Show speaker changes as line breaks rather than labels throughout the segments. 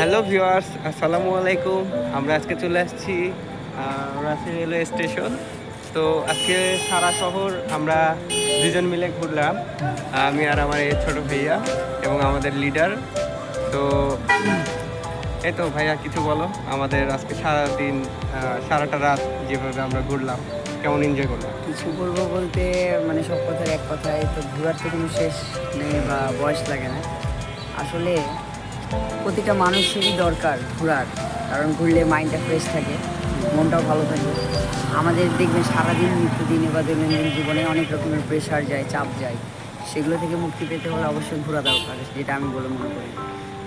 Hello viewers, আসসালামু আলাইকুম। আমরা আজকে চলে আসছি রাজশাহী রেলওয়ে স্টেশন। তো আজকে সারা শহর আমরা দুজন মিলে ঘুরলাম, আমি আর আমার এই ছোটো ভাইয়া এবং আমাদের লিডার। তো এই তো ভাইয়া, কিছু বলো। আমাদের আজকে সারাদিন সারাটা রাত যেভাবে আমরা ঘুরলাম, কেমন এনজয় করলাম?
কিছু বলবো বলতে মানে সব কথার এক কথায় তো ঘোরার তো কোনো শেষ নেই বা বয়স লাগে না। আসলে প্রতিটা মানুষেরই দরকার ঘোরার, কারণ ঘুরলে মাইন্ডটা ফ্রেশ থাকে, মনটাও ভালো থাকে। আমাদের দেখবেন সারাদিন নিত্যদিনে বা দৈনন্দিন জীবনে অনেক রকমের প্রেশার যায়, চাপ যায়, সেগুলো থেকে মুক্তি পেতে হলে অবশ্যই ঘোরা দরকার, যেটা আমি বলে মনে করি।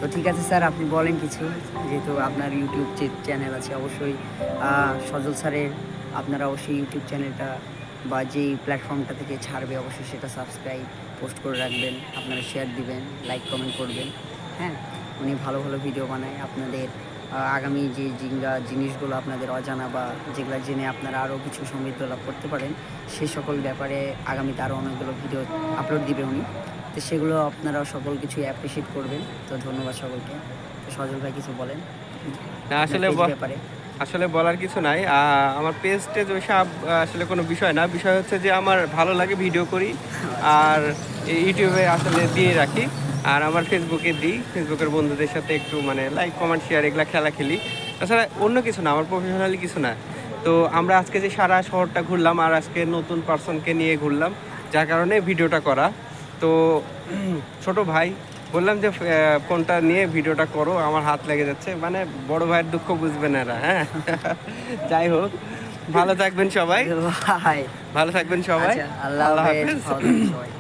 তো ঠিক আছে স্যার, আপনি বলেন কিছু, যেহেতু আপনার ইউটিউব চ্যানেল আছে, অবশ্যই সজল স্যারের আপনারা অবশ্যই ইউটিউব চ্যানেলটা বা যেই প্ল্যাটফর্মটা থেকে ছাড়বে অবশ্যই সেটা সাবস্ক্রাইব পোস্ট করে রাখবেন, আপনারা শেয়ার দিবেন, লাইক কমেন্ট করবেন। হ্যাঁ, উনি ভালো ভালো ভিডিও বানায়। আপনাদের আগামী যে জিনিসগুলো আপনাদের অজানা বা যেগুলো জেনে আপনারা আরও কিছু সমৃদ্ধ লাভ করতে পারেন, সেই সকল ব্যাপারে আগামীতে আরও অনেকগুলো ভিডিও আপলোড দিবে উনি। তো সেগুলো আপনারা সকল কিছু অ্যাপ্রিসিয়েট করবেন। তো ধন্যবাদ সকলকে। তো সজল ভাই কিছু বলেন
না, আসলে
ব্যাপারে।
আসলে বলার কিছু নাই। আমার পেজ টেজ ওইসব আসলে কোনো বিষয় না। বিষয় হচ্ছে যে আমার ভালো লাগে, ভিডিও করি আর ইউটিউবে আসলে দিয়ে রাখি, আর আমার ফেসবুকে দিই। ফেসবুকের বন্ধুদের সাথে একটু মানে লাইক কমেন্ট শেয়ার এগুলা খেলা খেলি, তাছাড়া অন্য কিছু না, আমার প্রফেশনালি কিছু না। তো আমরা আজকে যে সারা শহরটা ঘুরলাম আর আজকে নতুন পার্সনকে নিয়ে ঘুরলাম, যার কারণে ভিডিওটা করা। তো ছোট ভাই বললাম যে ফোনটা নিয়ে ভিডিওটা করো, আমার হাত লেগে যাচ্ছে, মানে বড় ভাইয়ের দুঃখ বুঝবে না এরা। হ্যাঁ, যাই হোক, ভালো থাকবেন সবাই,
ভাই
ভালো থাকবেন সবাই।
আচ্ছা, আল্লাহ হাফেজ, ভালো থাকবেন সবাই।